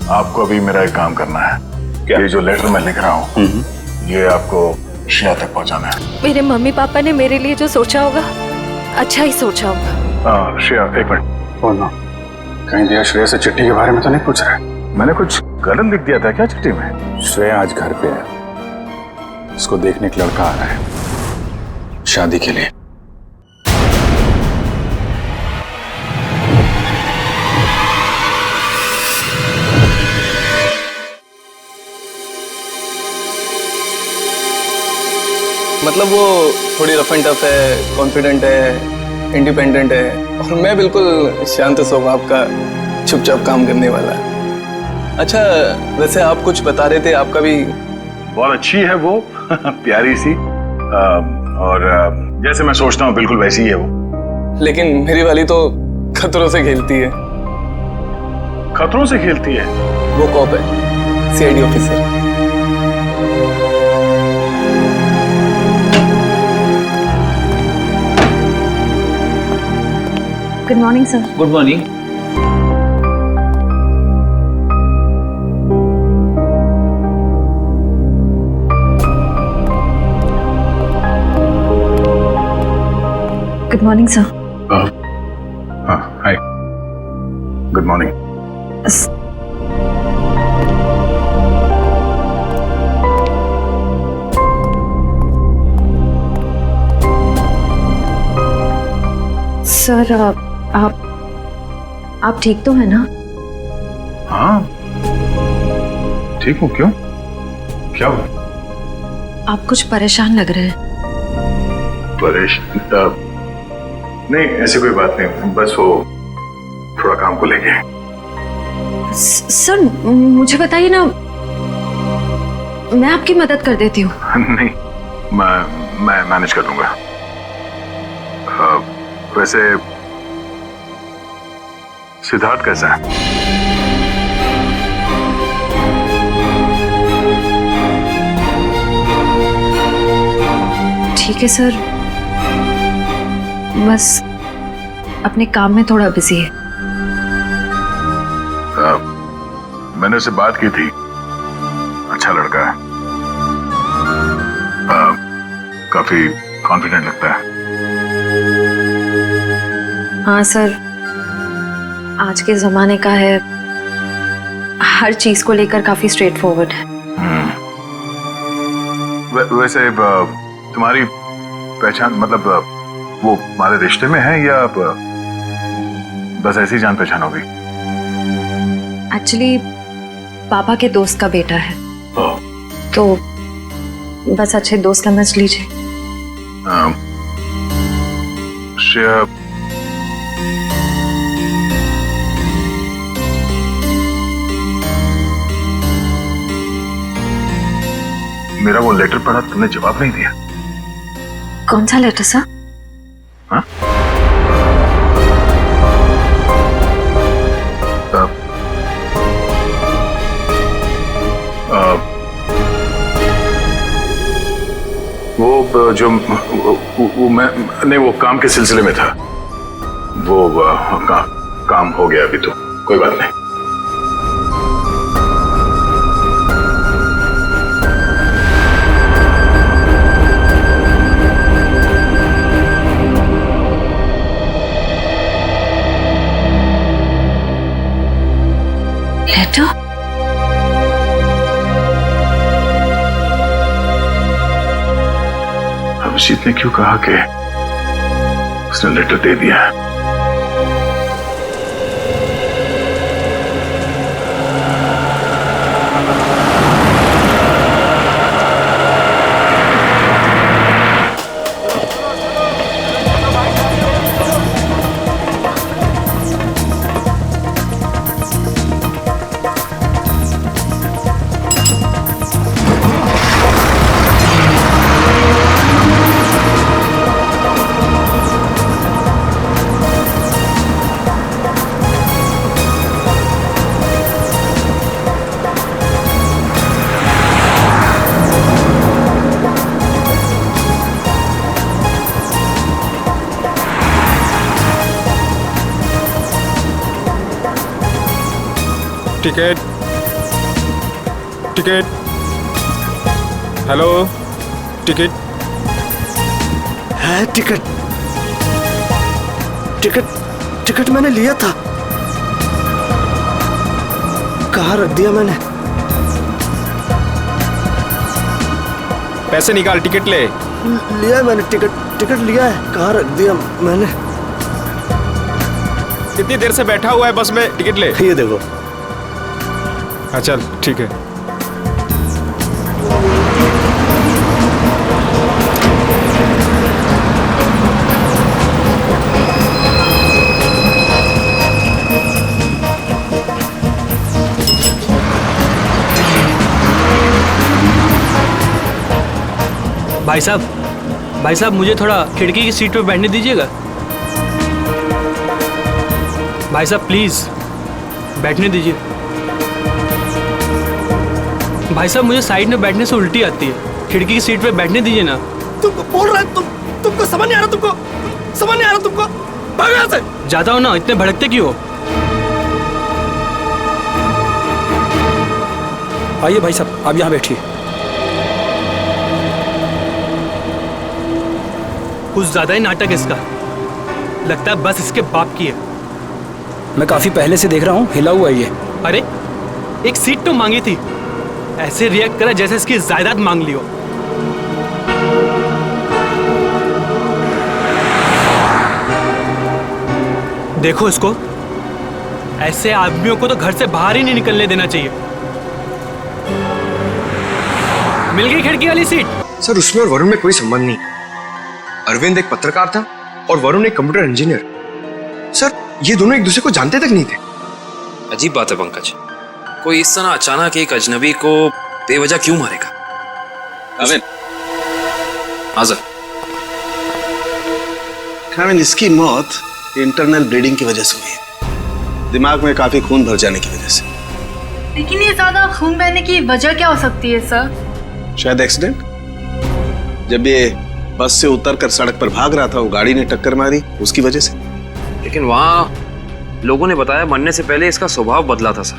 आपको अभी मेरा एक काम करना है। क्या? ये जो लेटर मैं लिख रहा हूँ ये आपको श्रेया तक पहुँचाना है। मेरे मम्मी पापा ने मेरे लिए जो सोचा होगा अच्छा ही सोचा होगा। श्रेया एक मिनट बोलना, कहीं दिया श्रेया से चिट्ठी के बारे में तो नहीं पूछ रहा है? मैंने कुछ गलत लिख दिया था क्या चिट्ठी में? श्रेया आज घर पे है, उसको देखने एक लड़का आ रहा है शादी के लिए। मतलब वो थोड़ी रफ एंड टफ है, कॉन्फिडेंट है, इंडिपेंडेंट है और मैं बिल्कुल शांत स्वभाव का चुपचाप काम करने वाला। अच्छा वैसे आप कुछ बता रहे थे, आपका भी बहुत अच्छी है वो प्यारी सी और जैसे मैं सोचता हूँ बिल्कुल वैसी ही है वो। लेकिन मेरी वाली तो खतरों से खेलती है। खतरों से खेलती है? वो कॉप है, CID officer. Good morning sir. Good morning. Good morning sir. हाँ हाय, गुड मॉर्निंग। सर आप ठीक तो है ना? हाँ ठीक हूँ। क्यों, क्या हुआ? आप कुछ परेशान लग रहे हैं। परेशान? नहीं ऐसी कोई बात नहीं, बस वो थोड़ा काम को लेके। सर मुझे बताइए ना, मैं आपकी मदद कर देती हूँ। नहीं मैं मैनेज कर लूंगा। वैसे सिद्धार्थ कैसा है? ठीक है सर, बस अपने काम में थोड़ा बिजी है। मैंने उससे बात की थी, अच्छा लड़का है, काफी कॉन्फिडेंट लगता है। हाँ सर, आज के जमाने का है, हर चीज को लेकर काफी स्ट्रेट फॉरवर्ड है। वैसे तुम्हारी पहचान मतलब वो हमारे रिश्ते में है या बस ऐसी जान पहचान हो गई? एक्चुअली पापा के दोस्त का बेटा है, तो बस अच्छे दोस्त समझ लीजिए। श्रेया, मेरा वो लेटर पढ़ा, तुमने जवाब नहीं दिया। कौन सा लेटर सर? हाँ? वो जो वो मैं नहीं, वो काम के सिलसिले में था। वो काम हो गया अभी, तो कोई बात नहीं। लेटर? अभिजीत ने क्यों कहा कि उसने लेटर दे दिया? Ticket ticket. हेलो, टिकट है? टिकट टिकट टिकट मैंने लिया था, कहाँ रख दिया मैंने? पैसे निकाल, टिकट ले। लिया है मैंने, टिकट लिया है, कहाँ रख दिया मैंने? कितनी देर से बैठा हुआ है बस में, टिकट ले। ये देखो। हाँ चल ठीक है। भाई साहब मुझे थोड़ा खिड़की की सीट पे बैठने दीजिएगा। भाई साहब प्लीज बैठने दीजिए। भाई साहब मुझे साइड में बैठने से उल्टी आती है, खिड़की की सीट पे बैठने दीजिए ना। तुमको बोल रहा है, तुमको समझ नहीं आ रहा? समझ नहीं आ रहा तुमको? भागो यहाँ से। जाता हूँ ना, इतने भड़कते क्यों हो? आइए भाई साहब, आप यहाँ बैठिए। कुछ ज्यादा ही नाटक इसका, लगता है बस इसके बाप की है। मैं काफी पहले से देख रहा हूँ, हिला हुआ ये। अरे एक सीट तो मांगी थी, ऐसे रिएक्ट करा जैसे इसकी जायदाद मांग ली हो। देखो इसको, ऐसे आदमियों को तो घर से बाहर ही नहीं निकलने देना चाहिए। मिल गई खिड़की वाली सीट। सर उसमें और वरुण में कोई संबंध नहीं। अरविंद एक पत्रकार था और वरुण एक कंप्यूटर इंजीनियर। सर ये दोनों एक दूसरे को जानते तक नहीं थे। अजीब बात है पंकज, कोई इस तरह अचानक एक अजनबी को बेवजह क्यों मारेगा? अरविंद, हाँ सर। कामिन, इसकी मौत इंटरनल ब्लीडिंग की वजह से हुई है, दिमाग में काफी खून भर जाने की वजह से। लेकिन ये ज्यादा खून बहने की वजह क्या हो सकती है सर? शायद एक्सीडेंट। जब ये बस से उतरकर सड़क पर भाग रहा था, वो गाड़ी ने टक्कर मारी, उसकी वजह से। लेकिन वहां लोगों ने बताया मरने से पहले इसका स्वभाव बदला था सर,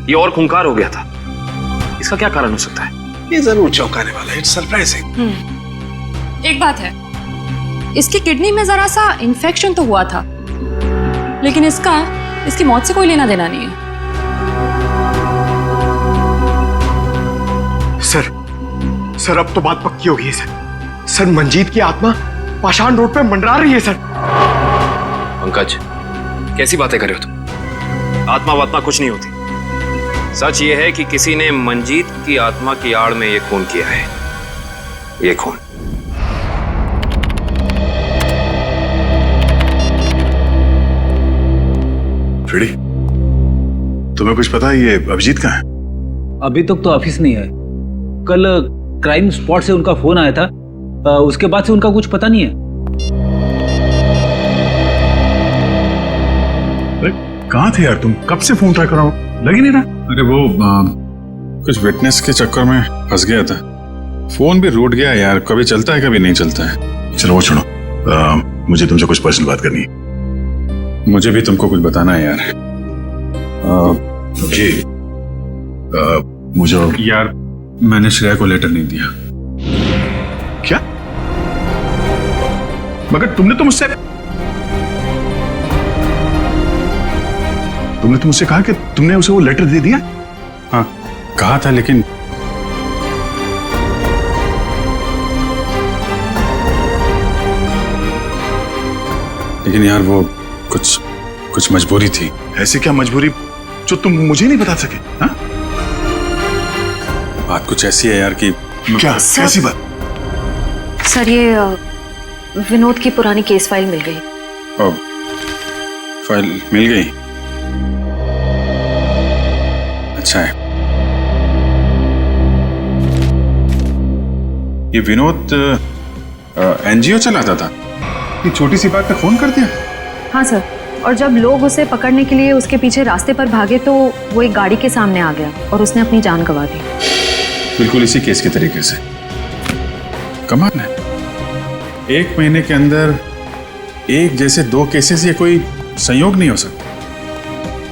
ये और खूंखार हो गया था। इसका क्या कारण हो सकता है? ये जरूर चौंकाने वाला है, इट्स सरप्राइजिंग। एक बात है, इसकी किडनी में जरा सा इन्फेक्शन तो हुआ था, लेकिन इसकी मौत से कोई लेना देना नहीं है। सर अब तो बात पक्की हो गई है सर। सर मंजीत की आत्मा पाषाण रोड पे मंडरा रही है सर। पंकज, कैसी बातें कर रहे हो तुम? आत्मा वात्मा कुछ नहीं होती। सच ये है कि किसी ने मंजीत की आत्मा की आड़ में ये खून किया है। ये खून फ्रेडी, तुम्हें कुछ पता है ये अभिजीत कहाँ है? अभी तक तो ऑफिस नहीं है। कल क्राइम स्पॉट से उनका फोन आया था, उसके बाद से उनका कुछ पता नहीं है। अरे कहाँ थे यार तुम? कब से फोन ट्राई कर रहा हूँ, लग ही नहीं रहा। अरे वो कुछ विटनेस के चक्कर में फंस गया था, फोन भी रूट गया यार। कभी चलता है कभी नहीं चलता है। चलो वो छोड़ो, मुझे तुमसे कुछ पर्सनल बात करनी है। मुझे भी तुमको कुछ बताना है यार। जी मुझे यार, मैंने श्रेया को लेटर नहीं दिया। क्या? मगर तुमने तो मुझसे कहा कि तुमने उसे वो लेटर दे दिया। हाँ कहा था, लेकिन यार वो कुछ मजबूरी थी। ऐसी क्या मजबूरी जो तुम मुझे नहीं बता सके? हाँ? बात कुछ ऐसी है यार कि क्या? कैसी बात? सर ये विनोद की पुरानी केस फाइल मिल गई। फाइल मिल गई? अच्छा है। ये विनोद एनजीओ चलाता था, ये छोटी सी बात पे फोन कर दिया। हाँ सर, और जब लोग उसे पकड़ने के लिए उसके पीछे रास्ते पर भागे तो वो एक गाड़ी के सामने आ गया और उसने अपनी जान गंवा दी। बिल्कुल इसी केस के तरीके से। कमाल है, 1 महीने के अंदर एक जैसे 2 केसेस, ये कोई संयोग नहीं हो सकता।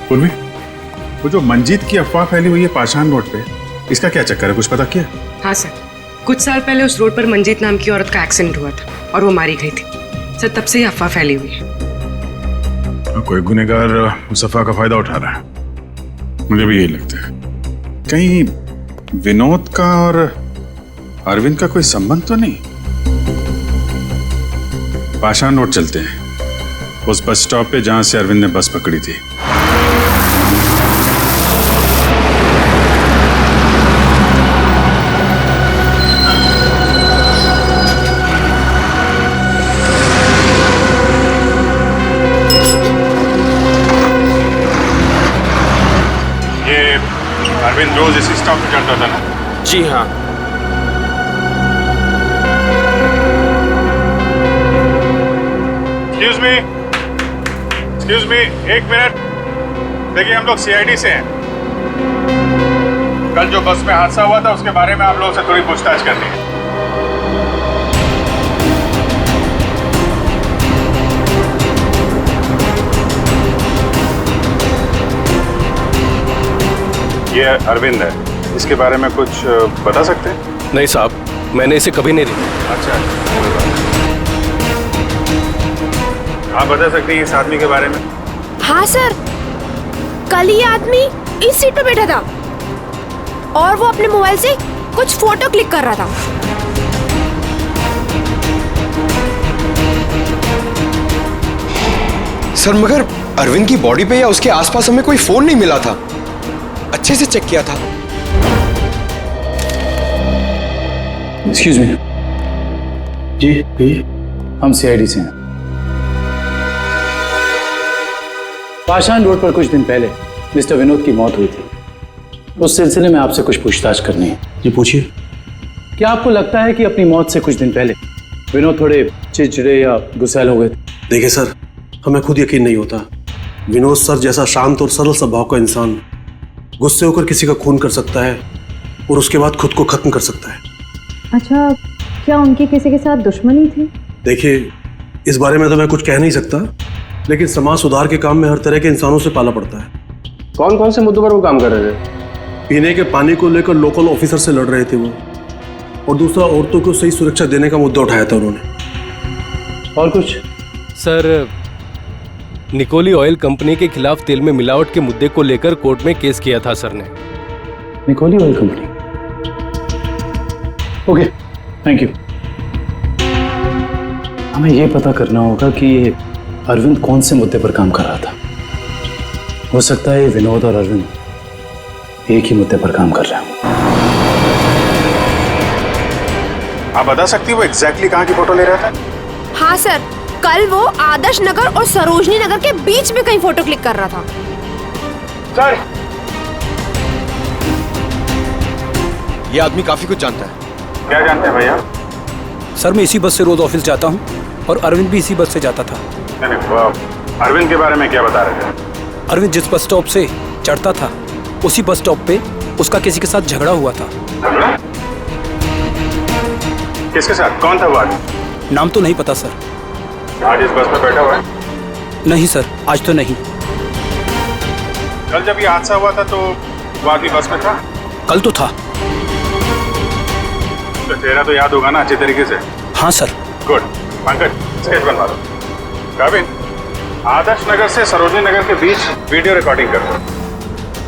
पूर्वी, वो जो मंजीत की अफवाह फैली हुई है पाषाण रोड पे, इसका क्या चक्कर है, कुछ पता किया? हाँ सर, कुछ साल पहले उस रोड पर मंजीत नाम की औरत का एक्सीडेंट हुआ था और वो मारी गई थी सर। तब से ही अफवाह फैली हुई है। कोई गुनहगार उस अफवाह का फायदा उठा रहा है, मुझे भी यही लगता है। कहीं विनोद का और अरविंद का कोई संबंध तो नहीं? पाषाण रोड चलते हैं, उस बस स्टॉप पे जहां से अरविंद ने बस पकड़ी थी। ये अरविंद रोज इसी स्टॉप पे चढ़ता था ना? जी हाँ। एक्सक्यूज मी, एक मिनट। देखिए, हम लोग सीआईडी से हैं। कल जो बस में हादसा हुआ था उसके बारे में आप लोगों से थोड़ी पूछताछ करनी है। ये अरविंद है, इसके बारे में कुछ बता सकते हैं? नहीं साहब, मैंने इसे कभी नहीं देखा। अच्छा, कोई बात नहीं। आप बता सकते हैं इस आदमी के बारे में? हाँ सर, कल ये आदमी इस सीट पे बैठा था और वो अपने मोबाइल से कुछ फोटो क्लिक कर रहा था। सर मगर अरविंद की बॉडी पे या उसके आसपास हमें कोई फोन नहीं मिला था। अच्छे से चेक किया था। Excuse me. जी, हम सीआईडी से हैं। पाषाण रोड पर कुछ दिन पहले मिस्टर विनोद की मौत हुई थी। उस सिलसिले में आपसे कुछ पूछताछ करनी है। जी पूछिए। क्या आपको लगता है कि अपनी मौत से कुछ दिन पहले विनोद थोड़े चिड़चिड़े या गुस्सैल हो गए थे? देखिए सर, हमें खुद यकीन नहीं होता। विनोद सर जैसा शांत और सरल स्वभाव का इंसान गुस्से होकर किसी का खून कर सकता है और उसके बाद खुद को खत्म कर सकता है। अच्छा, क्या उनकी किसी के साथ दुश्मनी थी? देखिए, इस बारे में तो मैं कुछ कह नहीं सकता, लेकिन समाज सुधार के काम में हर तरह के इंसानों से पाला पड़ता है। कौन कौन से मुद्दों पर वो काम कर रहे थे? पीने के पानी को लेकर लोकल ऑफिसर से लड़ रहे थे वो, और दूसरा औरतों को सही सुरक्षा देने का मुद्दा उठाया था उन्होंने। और कुछ? सर, निकोली ऑयल कंपनी के खिलाफ तेल में मिलावट के मुद्दे को लेकर कोर्ट में केस किया था सर ने। निकोली oil company? Okay, thank you. हमें यह पता करना होगा कि ये अरविंद कौन से मुद्दे पर काम कर रहा था। हो सकता है विनोद और अरविंद एक ही मुद्दे पर काम कर रहे हैं। आप बता सकती हो वो एग्जैक्टली कहाँ की फोटो ले रहा था? हाँ सर, कल वो आदर्श नगर और सरोजनी नगर के बीच में कहीं फोटो क्लिक कर रहा था। सर, ये आदमी काफी कुछ जानता है। क्या जानते हैं भैया? सर, मैं इसी बस से रोज ऑफिस जाता हूँ और अरविंद भी इसी बस से जाता था। नहीं, अरविंद के बारे में क्या बता रहे थे? अरविंद जिस बस स्टॉप से चढ़ता था उसी बस स्टॉप पे उसका किसी के साथ झगड़ा हुआ था। झगड़ा? किसके साथ? कौन था वो आदमी? नाम तो नहीं पता सर। आज इस बस में बैठा हुआ है? नहीं सर, आज तो नहीं। कल जब ये हादसा हुआ था तो वो आदमी बस में था? कल तो था। तो चेहरा तो याद होगा ना अच्छे तरीके से? हाँ सर। गुड। पंकज, स्केच बनवा दो। काबिन, आदर्श नगर से सरोजनी नगर के बीच वीडियो रिकॉर्डिंग कर दो।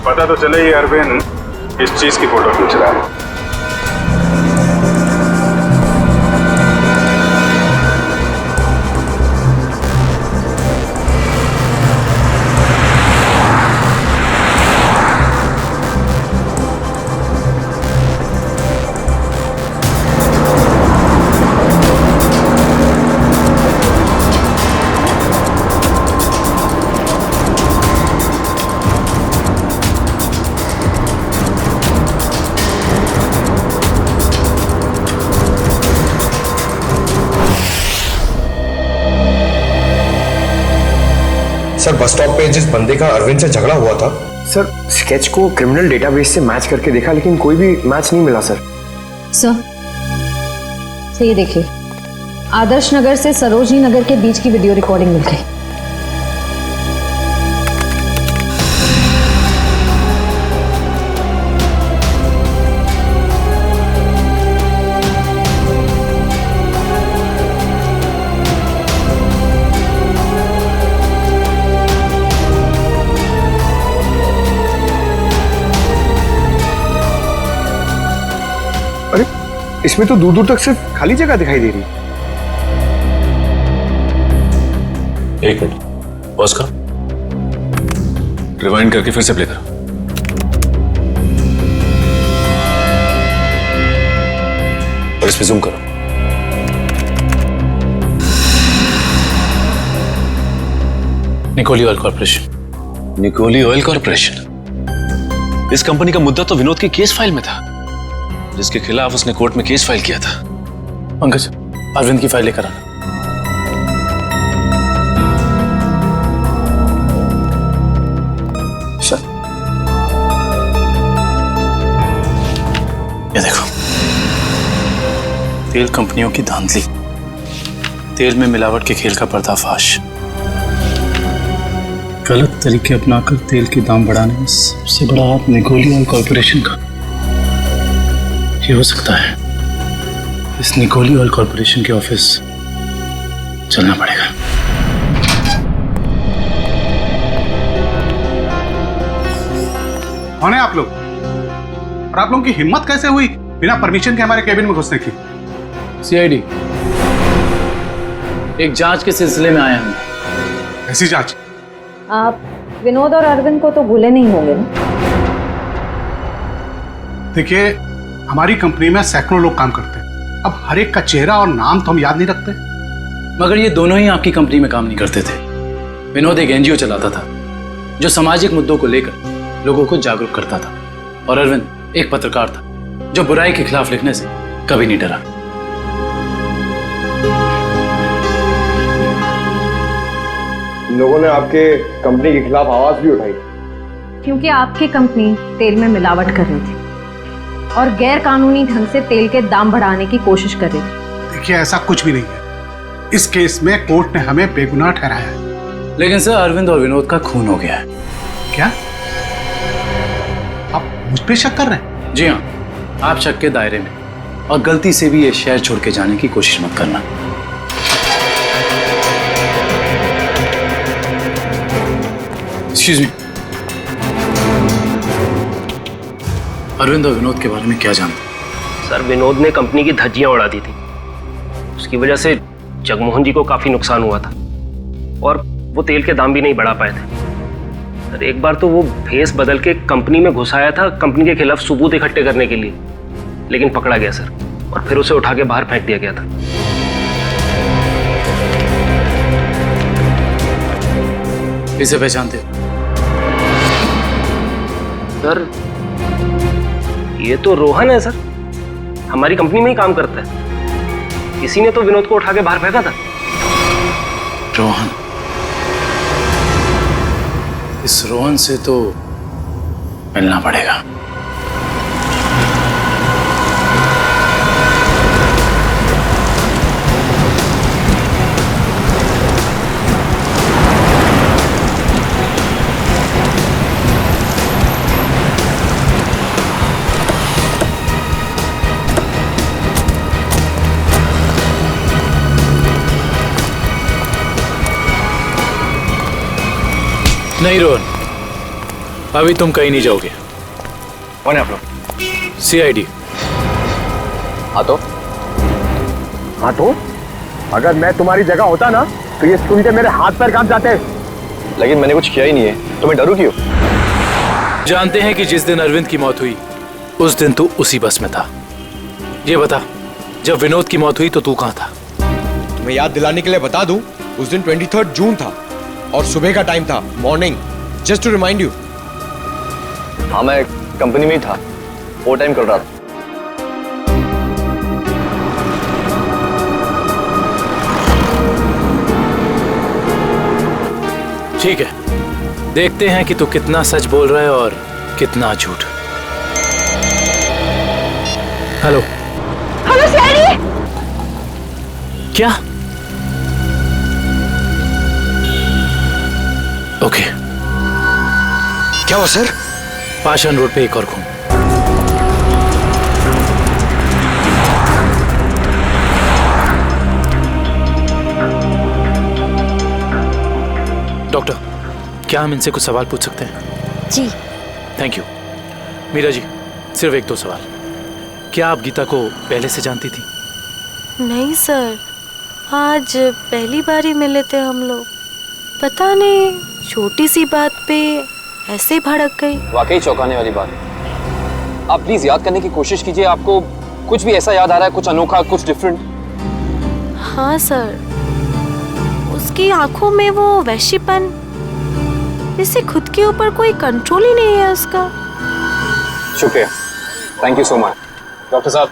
पता तो चले ये अरविंद इस चीज की फोटो खींच रहा है। सर, बस स्टॉप पे जिस बंदे का अरविंद से झगड़ा हुआ था, सर स्केच को क्रिमिनल डेटाबेस से मैच करके देखा लेकिन कोई भी मैच नहीं मिला सर। सर, ये देखिए, आदर्श नगर से सरोजनी नगर के बीच की वीडियो रिकॉर्डिंग मिल गई। इसमें तो दूर दूर तक सिर्फ खाली जगह दिखाई दे रही है। एक मिनट, पॉज करो, रिवाइंड करके फिर से प्ले करो। और इस पे जूम करो। निकोली ऑयल कॉर्पोरेशन। निकोली ऑयल कॉर्पोरेशन? इस कंपनी का मुद्दा तो विनोद की केस फाइल में था, जिसके खिलाफ उसने कोर्ट में केस फाइल किया था। पंकज, अरविंद की फाइल लेकर आना। सर, ये देखो, तेल कंपनियों की धांधली, तेल में मिलावट के खेल का पर्दाफाश, गलत तरीके अपनाकर तेल के दाम बढ़ाने में सबसे बड़ा हाथ निकोली ऑयल कॉर्पोरेशन का। ये हो सकता है इस निकोली ऑयल कॉर्पोरेशन के ऑफिस चलना पड़ेगा। कौन है आप लोग? और आप लोगों की हिम्मत कैसे हुई बिना परमिशन के हमारे केबिन में घुसने की? सीआईडी, एक जांच के सिलसिले में आए हैं। ऐसी जांच? आप विनोद और अरविंद को तो भूले नहीं होंगे ना? देखिए, हमारी कंपनी में सैकड़ों लोग काम करते हैं। अब हर एक का चेहरा और नाम तो हम याद नहीं रखते। मगर ये दोनों ही आपकी कंपनी में काम नहीं करते थे। विनोद एक एनजीओ चलाता था जो सामाजिक मुद्दों को लेकर लोगों को जागरूक करता था, और अरविंद एक पत्रकार था जो बुराई के खिलाफ लिखने से कभी नहीं डरा। लोगों ने आपके कंपनी के खिलाफ आवाज भी उठाई क्योंकि आपकी कंपनी तेल में मिलावट कर रही थी और गैर कानूनी ढंग से तेल के दाम बढ़ाने की कोशिश कर रही थी। देखिए, ऐसा कुछ भी नहीं है। इस केस में कोर्ट ने हमें बेगुनाह ठहराया है। लेकिन सर, अरविंद और विनोद का खून हो गया है। क्या आप मुझ पे शक कर रहे हैं? जी हाँ, आप शक के दायरे में, और गलती से भी ये शहर छोड़ के जाने की कोशिश मत करना। एक्सक्यूज मी, अरविंद और विनोद के बारे में क्या जानते? सर, विनोद ने कंपनी की धज्जियां उड़ा दी थी। उसकी वजह से जगमोहन जी को काफी नुकसान हुआ था, और वो तेल के दाम भी नहीं बढ़ा पाए थे। सर, एक बार तो वो भेस बदल के कंपनी में घुस आया था कंपनी के खिलाफ सबूत इकट्ठे करने के लिए, लेकिन पकड़ा गया सर, और फिर उसे उठा के बाहर फेंक दिया गया था। इसे पहचानते हो? सर, ये तो रोहन है सर, हमारी कंपनी में ही काम करता है। इसी ने तो विनोद को उठा के बाहर फेंका था। रोहन? इस रोहन से तो मिलना पड़ेगा। नहीं रोहन, अभी तुम कहीं नहीं जाओगे। कौन है आप लोग? सीआईडी। हाँ तो अगर मैं तुम्हारी जगह होता ना तो ये सुन के मेरे हाथ पैर कांप जाते। लेकिन मैंने कुछ किया ही नहीं है, तो मैं डरूं क्यों? जानते हैं कि जिस दिन अरविंद की मौत हुई उस दिन तू उसी बस में था। ये बता, जब विनोद की मौत हुई तो तू कहाँ था? तुम्हें याद दिलाने के लिए बता दूं, उस दिन 23 जून था और सुबह का टाइम था, morning, just to remind you. हाँ, मैं कंपनी में ही था, वो टाइम कर रहा था। ठीक है, देखते हैं कि तू कितना सच बोल रहा है और कितना झूठ। Hello hello CID. क्या? ओके। क्या हुआ सर? पाषाण रोड पे एक और खून। डॉक्टर, क्या हम इनसे कुछ सवाल पूछ सकते हैं? जी। Thank you. मीरा जी, सिर्फ एक दो सवाल। क्या आप गीता को पहले से जानती थी? नहीं सर, आज पहली बार ही मिले थे हम लोग। पता नहीं छोटी सी बात पे ऐसे ही भड़क गई। वाकई चौंकाने वाली बात। आप प्लीज याद करने की कोशिश कीजिए, आपको कुछ भी ऐसा याद आ रहा है, कुछ अनोखा, कुछ डिफरेंट? हाँ सर, उसकी आंखों में वो वैश्यपन, जैसे खुद के ऊपर कोई कंट्रोल ही नहीं है उसका। शुक्रिया, thank you so much. Doctor साहब,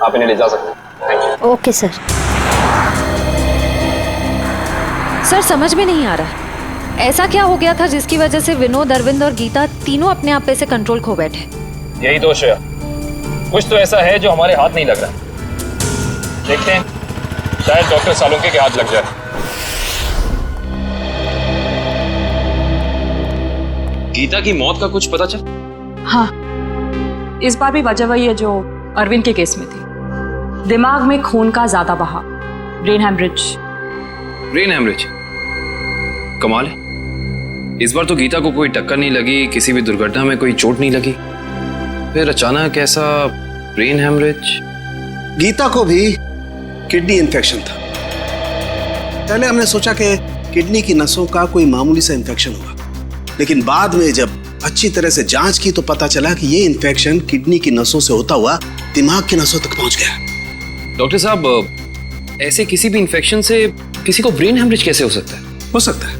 आप इन्हें ले जा सकते हैं। Thank you. Okay sir. Sir समझ में नहीं आ रहा, ऐसा क्या हो गया था जिसकी वजह से विनोद, अरविंद और गीता तीनों अपने आप पे से कंट्रोल खो बैठे? यही दोष है, कुछ तो ऐसा है जो हमारे हाथ नहीं लग रहा। देखते हैं, शायद डॉक्टर सालुंके के हाथ लग जाए। गीता की मौत का कुछ पता चल? हाँ, इस बार भी वजह वही है जो अरविंद के केस में थी। दिमाग में खून का ज्यादा बहाव, ब्रेन हैमरेज। Brain haemorrhage? कमाल है, इस बार तो गीता को कोई टक्कर नहीं लगी, किसी भी दुर्घटना में कोई चोट नहीं लगी, फिर अचानक ऐसा ब्रेन हैमरेज। गीता को भी किडनी इन्फेक्शन था। पहले हमने सोचा कि किडनी की नसों का कोई मामूली सा इन्फेक्शन हुआ, लेकिन बाद में जब अच्छी तरह से जांच की तो पता चला कि ये इन्फेक्शन किडनी की नसों से होता हुआ दिमाग की नसों तक पहुंच गया। डॉक्टर साहब, ऐसे किसी भी इन्फेक्शन से किसी को ब्रेन हैमरेज कैसे हो सकता है? हो सकता है,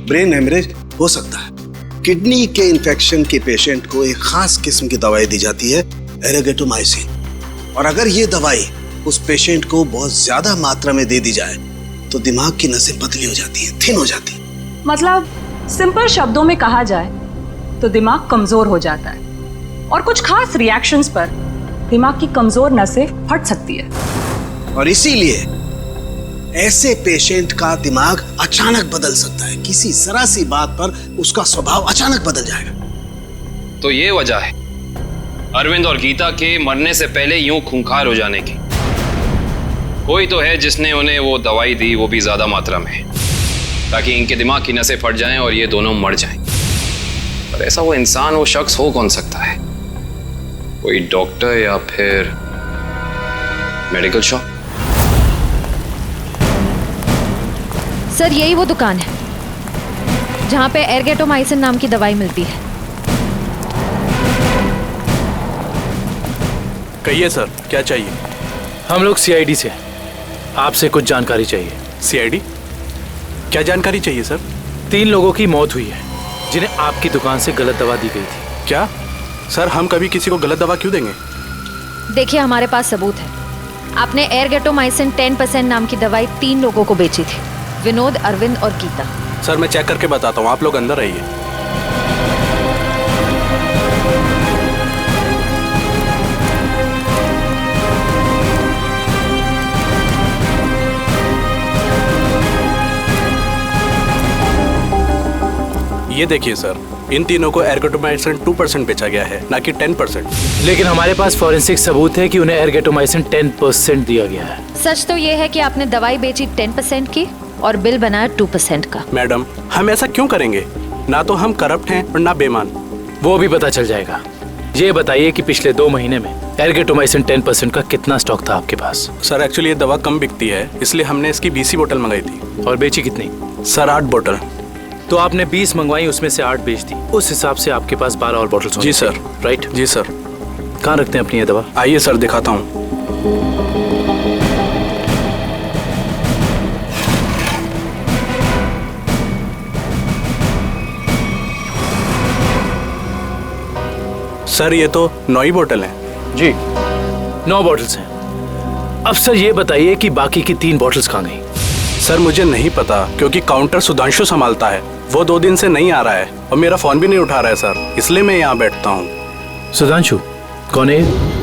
ब्रेन हैमरेज हो सकता है। किडनी के इन्फेक्शन के पेशेंट को एक खास किस्म की दवाई दी जाती है, एरेगेटोमाइसिन, और अगर ये दवाई उस पेशेंट को बहुत ज्यादा मात्रा में दे दी जाए तो दिमाग की नसें पतली हो जाती हैं, थिन हो जाती हैं। मतलब सिंपल शब्दों में कहा जाए तो दिमाग कमजोर हो जाता है, और कुछ खास रिएक्शंस पर दिमाग की कमजोर नसें फट सकती है। और इसीलिए ऐसे पेशेंट का दिमाग अचानक बदल सकता है, किसी जरा सी बात पर उसका स्वभाव अचानक बदल जाएगा। तो ये वजह है अरविंद और गीता के मरने से पहले यूं खूंखार हो जाने की। कोई तो है जिसने उन्हें वो दवाई दी, वो भी ज्यादा मात्रा में, ताकि इनके दिमाग की नसें फट जाएं और ये दोनों मर जाएं। पर ऐसा वो इंसान, वो शख्स हो कौन सकता है? कोई डॉक्टर या फिर मेडिकल शॉप? सर यही वो दुकान है जहाँ पे एरगेटोमाइसिन नाम की दवाई मिलती है। कहिए सर, क्या चाहिए? हम लोग सीआईडी से, आपसे कुछ जानकारी चाहिए। सीआईडी? क्या जानकारी चाहिए सर? 3 लोगों की मौत हुई है जिन्हें आपकी दुकान से गलत दवा दी गई थी। क्या सर, हम कभी किसी को गलत दवा क्यों देंगे? देखिए हमारे पास सबूत है, आपने एरगेटोमाइसिन 10% नाम की दवाई 3 लोगों को बेची थी, विनोद, अरविंद और गीता। सर मैं चेक करके बताता हूँ, आप लोग अंदर रहिए। ये देखिए सर, इन तीनों को एरगेटोमाइसिन 2% बेचा गया है, ना कि 10%। लेकिन हमारे पास फॉरेंसिक सबूत है कि उन्हें एरगेटोमाइसिन 10% दिया गया है। सच तो ये है कि आपने दवाई बेची 10% की और बिल बनाया 2% का। मैडम, हम ऐसा क्यों करेंगे? ना तो हम करप्ट हैं और ना बेईमान। वो भी पता चल जाएगा। ये बताइए कि पिछले 2 महीने में एरगेटोमाइसिन 10% का कितना स्टॉक था आपके पास? सर एक्चुअली ये दवा कम बिकती है, इसलिए हमने इसकी 20 बोतल मंगाई थी। और बेची कितनी? सर 8 बोतल। तो आपने 20 मंगवाई, उसमें से 8 बेच दी, उस हिसाब से आपके पास 12 और बोतल। जी सर। राइट? जी सर। कहाँ रखते हैं अपनी ये दवा? आइए सर दिखाता हूँ। सर ये तो 9 ही बोतल है। जी 9 बॉटल्स हैं। अब सर ये बताइए कि बाकी की 3 बॉटल्स कहाँ गई? सर मुझे नहीं पता, क्योंकि काउंटर सुधांशु संभालता है, वो 2 दिन से नहीं आ रहा है और मेरा फोन भी नहीं उठा रहा है सर, इसलिए मैं यहाँ बैठता हूँ। सुधांशु कौन है?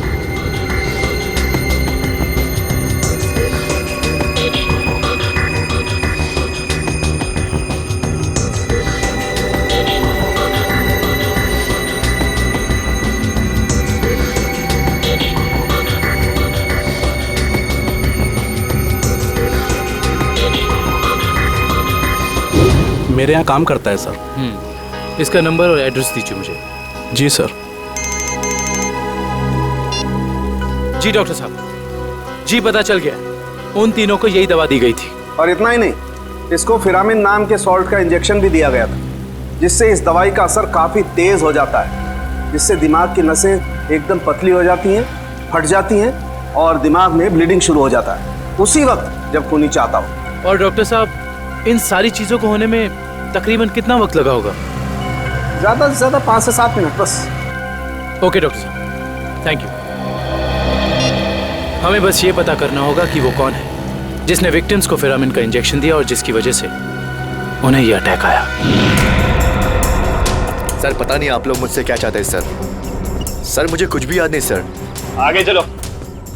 मेरे यहाँ काम करता है सर। इसका नंबर और एड्रेस दीजिए मुझे। जी सर। जी डॉक्टर साहब, जी पता चल गया, उन तीनों को यही दवा दी गई थी। और इतना ही नहीं, इसको फिरामिन नाम के सॉल्ट का इंजेक्शन भी दिया गया था, जिससे इस दवाई का असर काफी तेज हो जाता है, जिससे दिमाग की नसें एकदम पतली हो जाती हैं, फट जाती हैं और दिमाग में ब्लीडिंग शुरू हो जाता है उसी वक्त जब खूनी चाहता हो। और डॉक्टर साहब, इन सारी चीजों को होने में तकरीबन कितना वक्त लगा होगा? ज्यादा से ज्यादा 5 से 7 मिनट बस। ओके डॉक्टर साहब, थैंक यू। हमें बस ये पता करना होगा कि वो कौन है जिसने विक्टिम्स को फिरामिन का इंजेक्शन दिया और जिसकी वजह से उन्हें ये अटैक आया। सर पता नहीं आप लोग मुझसे क्या चाहते हैं सर। सर मुझे कुछ भी याद नहीं सर। आगे चलो,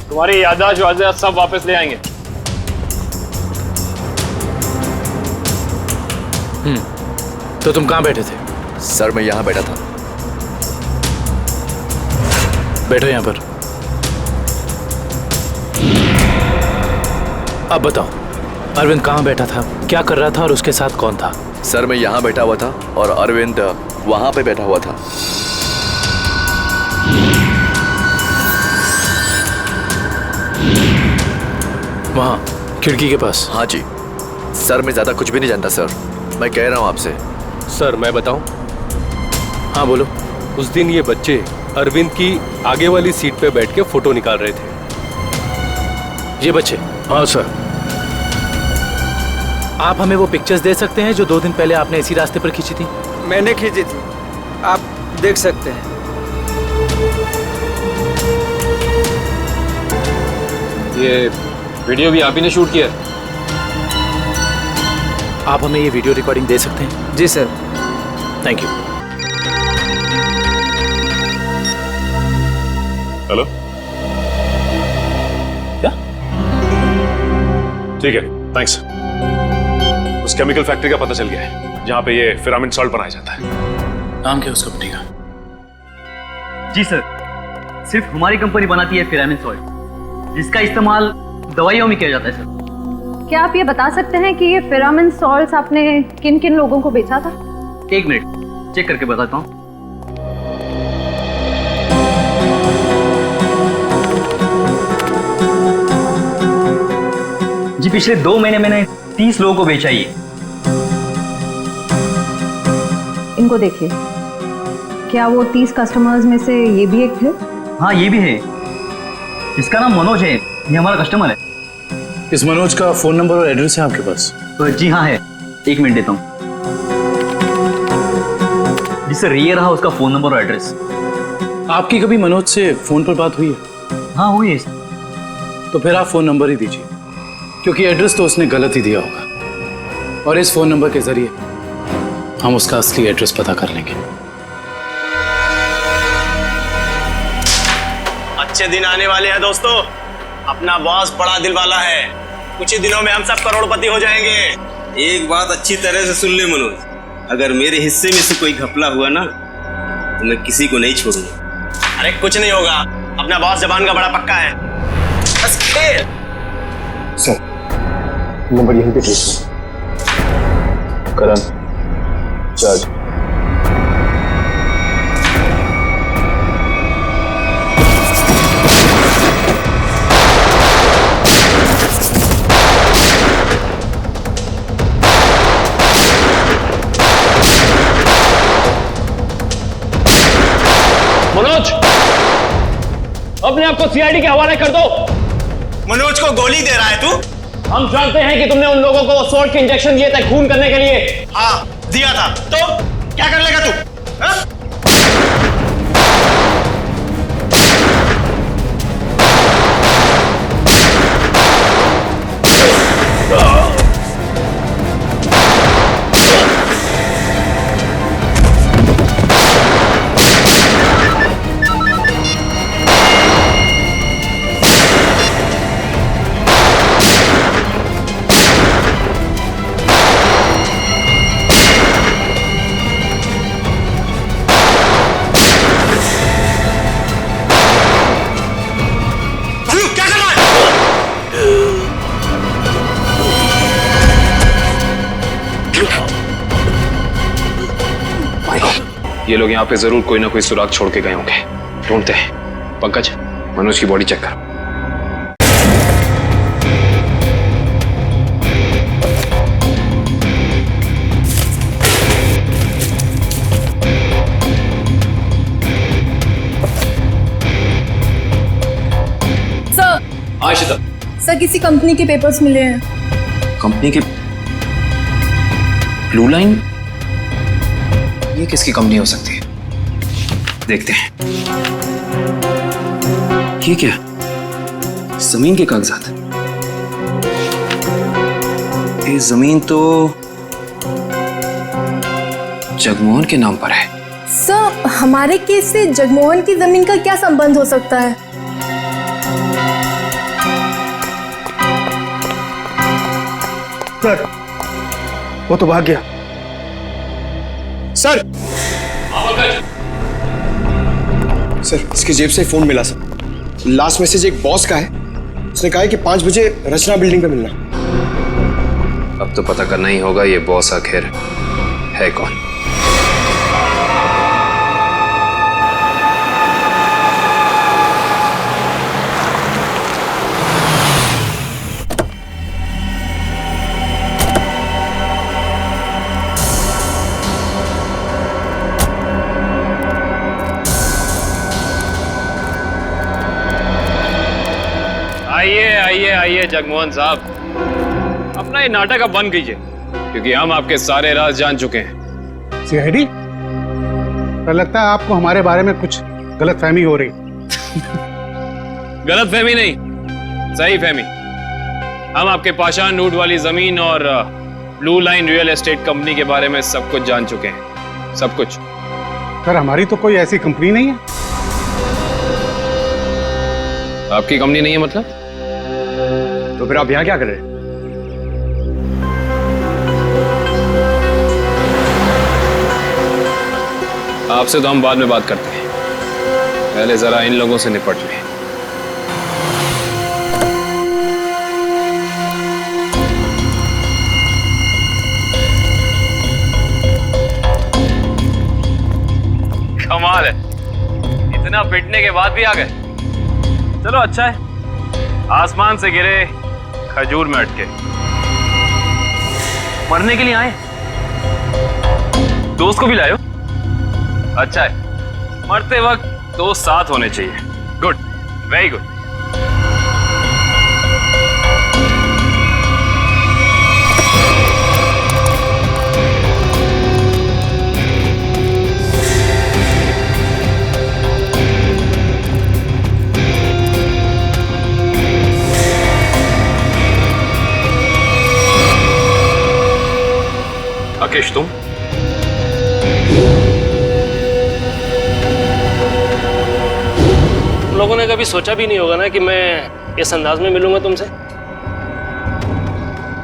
तुम्हारी याददाश्त सब वापस ले आएंगे। तो तुम कहाँ बैठे थे? सर मैं यहाँ बैठा था। बैठो यहाँ पर। अब बताओ, अरविंद कहाँ बैठा था, क्या कर रहा था और उसके साथ कौन था? सर मैं यहाँ बैठा हुआ था और अरविंद वहां पे बैठा हुआ था। वहाँ खिड़की के पास? हाँ जी सर, मैं ज्यादा कुछ भी नहीं जानता सर, मैं कह रहा हूँ आपसे। सर मैं बताऊं? हाँ बोलो। उस दिन ये बच्चे अरविंद की आगे वाली सीट पे बैठ के फोटो निकाल रहे थे। ये बच्चे? हाँ सर। आप हमें वो पिक्चर्स दे सकते हैं जो 2 दिन पहले आपने इसी रास्ते पर खींची थी? मैंने खींची थी, आप देख सकते हैं। ये वीडियो भी आप ही ने शूट किया? आप हमें ये वीडियो रिकॉर्डिंग दे सकते हैं? जी सर। Thank you. हेलो, क्या? ठीक है, थैंक्स। उस केमिकल फैक्ट्री का पता चल गया है जहां पे ये फिरामिन सॉल्ट बनाया जाता है। नाम क्या है उस कंपनी का? जी सर, सिर्फ हमारी कंपनी बनाती है फिरामिन सॉल्ट, जिसका इस्तेमाल दवाइयों में किया जाता है सर। क्या आप ये बता सकते हैं कि ये फिरामिन सॉल्ट्स आपने किन किन लोगों को बेचा था? 1 मिनट चेक करके बताता हूँ। जी पिछले 2 महीने मैंने 30 लोगों को बेचा। ये इनको देखिए, क्या वो 30 कस्टमर्स में से ये भी एक थे? हाँ ये भी है, इसका नाम मनोज है, ये हमारा कस्टमर है। इस मनोज का फोन नंबर और एड्रेस है आपके पास? जी हाँ है, 1 मिनट देता हूँ। जी सर, ये रहा उसका फोन नंबर और एड्रेस। आपकी कभी मनोज से फोन पर बात हुई है? हाँ हुई है। तो फिर आप फोन नंबर ही दीजिए, क्योंकि एड्रेस तो उसने गलत ही दिया होगा और इस फोन नंबर के जरिए हम उसका असली एड्रेस पता कर लेंगे। अच्छे दिन आने वाले हैं दोस्तों। अपना बॉस बड़ा दिल वाला है, कुछ ही दिनों में हम सब करोड़पति हो जाएंगे। एक बात अच्छी तरह से सुन ले मनोज, अगर मेरे हिस्से में से कोई घपला हुआ ना तो मैं किसी को नहीं छोड़ूंगा। अरे कुछ नहीं होगा, अपना बॉस जबान का बड़ा पक्का है। बस खेल। सर नंबर यहीं पे ट्रेस करण जज। मनोज, अपने आप को सीआईडी के हवाले कर दो। मनोज को गोली दे रहा है तू? हम जानते हैं कि तुमने उन लोगों को सॉल्ट के इंजेक्शन दिए थे खून करने के लिए। हाँ दिया था, तो क्या कर लेगा तू? हाँ? ये लोग यहाँ पे जरूर कोई ना कोई सुराग छोड़ के गए होंगे। ढूंढते हैं। पंकज, मनोज की बॉडी चेक कर। आशिता, सर किसी कंपनी के पेपर्स मिले हैं। कंपनी के ब्लू लाइन? ये किसकी कंपनी हो सकती है? देखते हैं। ये क्या? जमीन के कागजात। ये जमीन तो जगमोहन के नाम पर है। सर हमारे केस से जगमोहन की जमीन का क्या संबंध हो सकता है? सर वो तो भाग गया। सर सर इसकी जेब से फोन मिला सर। लास्ट मैसेज एक बॉस का है। उसने कहा है कि 5 बजे रचना बिल्डिंग पे मिलना। अब तो पता करना ही होगा ये बॉस आखिर है कौन। आइए जगमोहन साहब, अपना ये नाटक अब बंद कीजिए, क्योंकि हम आपके सारे राज जान चुके हैं। सीआईडी, लगता है आपको हमारे बारे में कुछ गलतफहमी हो रही। गलतफहमी नहीं, सही फहमी। हम आपके पाषाण नूट वाली जमीन और blue line real estate company के बारे में सब कुछ जान चुके हैं, सब कुछ। सर हमारी तो कोई ऐसी कंपनी नहीं है। आपकी कंपनी नहीं है मतलब? तो फिर आप यहां क्या कर रहे हैं? आपसे तो हम बाद में बात करते हैं, पहले जरा इन लोगों से निपट लें। कमाल है, इतना पिटने के बाद भी आ गए। चलो अच्छा है, आसमान से गिरे खजूर में अटके। मरने के लिए आए, दोस्त को भी लायो। अच्छा है, मरते वक्त दोस्त साथ होने चाहिए। Good, very good. राकेश, तुम? तुम लोगों ने कभी सोचा भी नहीं होगा ना कि मैं इस अंदाज में मिलूंगा तुमसे।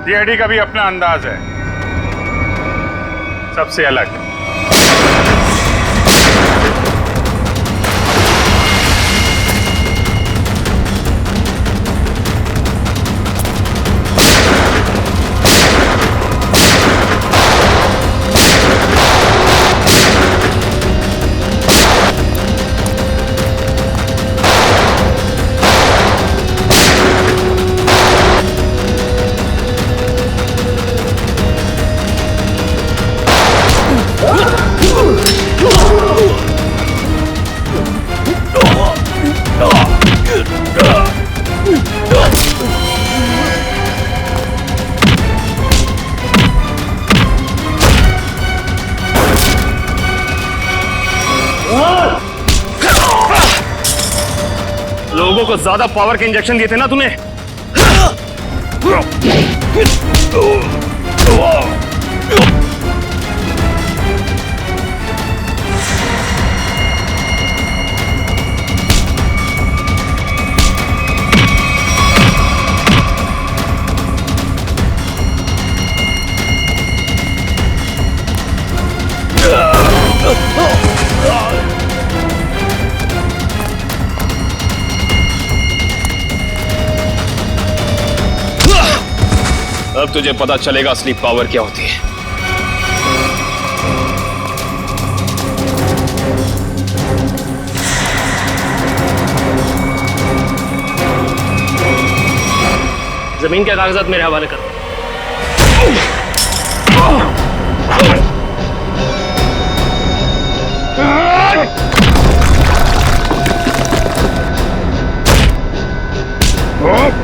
सीआईडी का भी अपना अंदाज है, सबसे अलग। लोगों को ज्यादा पावर के इंजेक्शन दिए थे ना तूने। अब तुझे पता चलेगा असली पावर क्या होती है। जमीन के कागजात मेरे हवाले कर। Oh!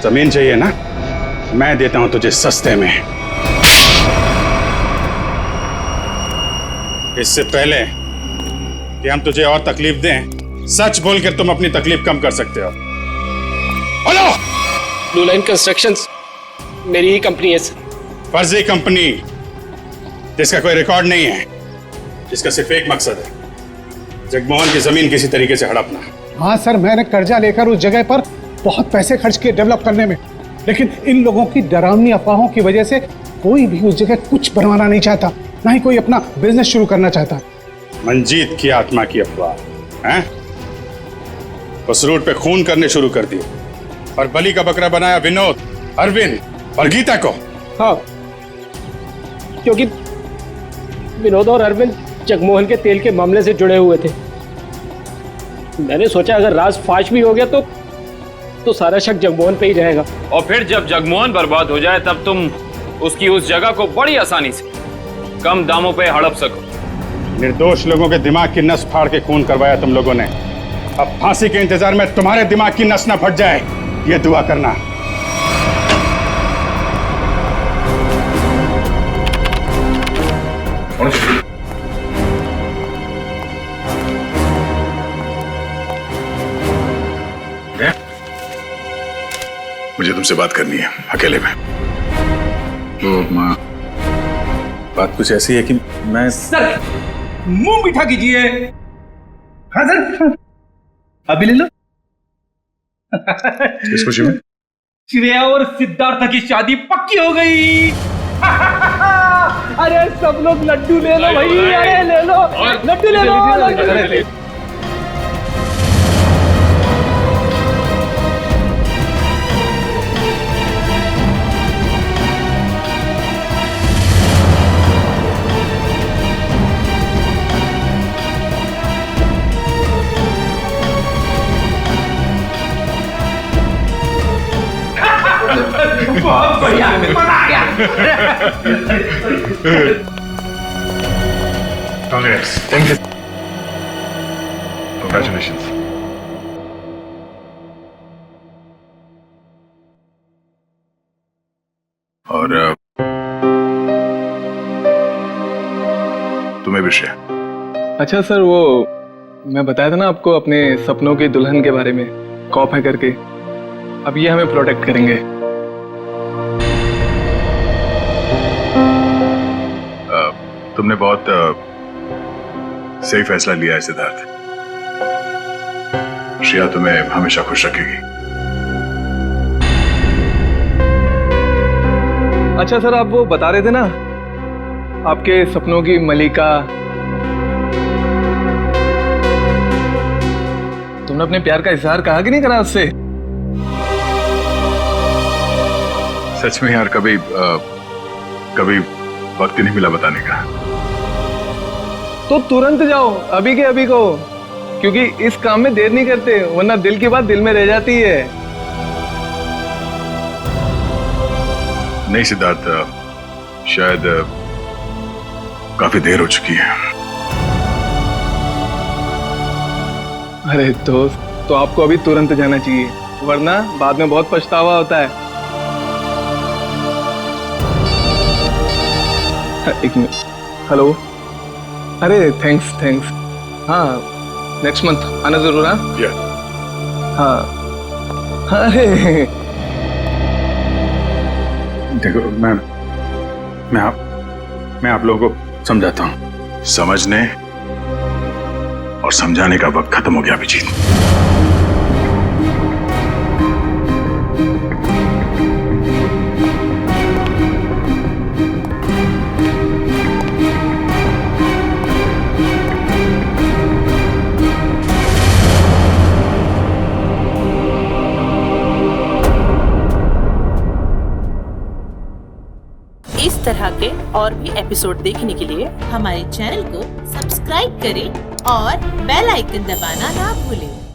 जमीन चाहिए ना, मैं देता हूं तुझे सस्ते में। इससे पहले कि हम तुझे और तकलीफ दें, सच बोलकर तुम अपनी तकलीफ कम कर सकते हो। बोलो। ब्लू लाइन कंस्ट्रक्शंस मेरी ही कंपनी है सर। फर्जी कंपनी जिसका कोई रिकॉर्ड नहीं है, जिसका सिर्फ एक मकसद है, जगमोहन की जमीन किसी तरीके से हड़पना। हाँ सर, मैंने कर्जा लेकर उस जगह पर बहुत पैसे खर्च किए डेवलप करने में, लेकिन इन लोगों की डरावनी अफवाहों की वजह से कोई भी उस जगह कुछ बनवाना नहीं चाहता, ना ही कोई अपना बिजनेस शुरू करना चाहता। मंजीत की आत्मा की अफवाह हैं? उस रूट पे खून करने शुरू कर दिए और बलि का बकरा बनाया विनोद, अरविंद और गीता को। हाँ, क्योंकि विनोद और अरविंद जगमोहन के तेल के मामले से जुड़े हुए थे। मैंने सोचा अगर राज फाश भी हो गया तो सारा शक जगमोहन पे ही रहेगा। और फिर जब जगमोहन बर्बाद हो जाए तब तुम उसकी उस जगह को बड़ी आसानी से कम दामों पे हड़प सको। निर्दोष लोगों के दिमाग की नस फाड़ के खून करवाया तुम लोगों ने। अब फांसी के इंतजार में तुम्हारे दिमाग की नस ना फट जाए, ये दुआ करना। मुझे तुमसे बात करनी है अकेले में। तो माँ, बात कुछ ऐसी है कि मैं सर मुंह मीठा कीजिए। हाँ सर, अभी ले लो। किस खुशी में? श्रेया और सिद्धार्थ की शादी पक्की हो गई। अरे सब लोग लड्डू ले लो भाई, अरे ले लो लड्डू ले लो। बहुत बढ़िया, मजा आ गया। Congress, thank you, congratulations. और तुम्हें भी श्रेया। अच्छा सर, वो मैं बताया था ना आपको अपने सपनों की दुल्हन के बारे में, कॉप है करके। अब ये हमें प्रोटेक्ट करेंगे। तुमने बहुत सही फैसला लिया है सिद्धार्थ। श्रेया तुम्हें हमेशा खुश रखेगी। अच्छा सर, आप वो बता रहे थे ना आपके सपनों की मलिका, तुमने अपने प्यार का इजहार कहा कि नहीं करा उससे? सच में यार, कभी वक्त ही नहीं मिला बताने का। तो तुरंत जाओ, अभी के अभी को, क्योंकि इस काम में देर नहीं करते, वरना दिल की बात दिल में रह जाती है। नहीं सिद्धार्थ, शायद काफी देर हो चुकी है। अरे दोस्त, तो आपको अभी तुरंत जाना चाहिए, वरना बाद में बहुत पछतावा होता है। एक मिनट, हेलो। अरे थैंक्स। हाँ, नेक्स्ट मंथ आना जरूर। हाँ। अरे देखो, मैं आप लोगों को समझाता हूँ। समझने और समझाने का वक्त खत्म हो गया अभिजीत। इस तरह के और भी एपिसोड देखने के लिए हमारे चैनल को सब्सक्राइब करें और बेल आइकन दबाना ना भूलें।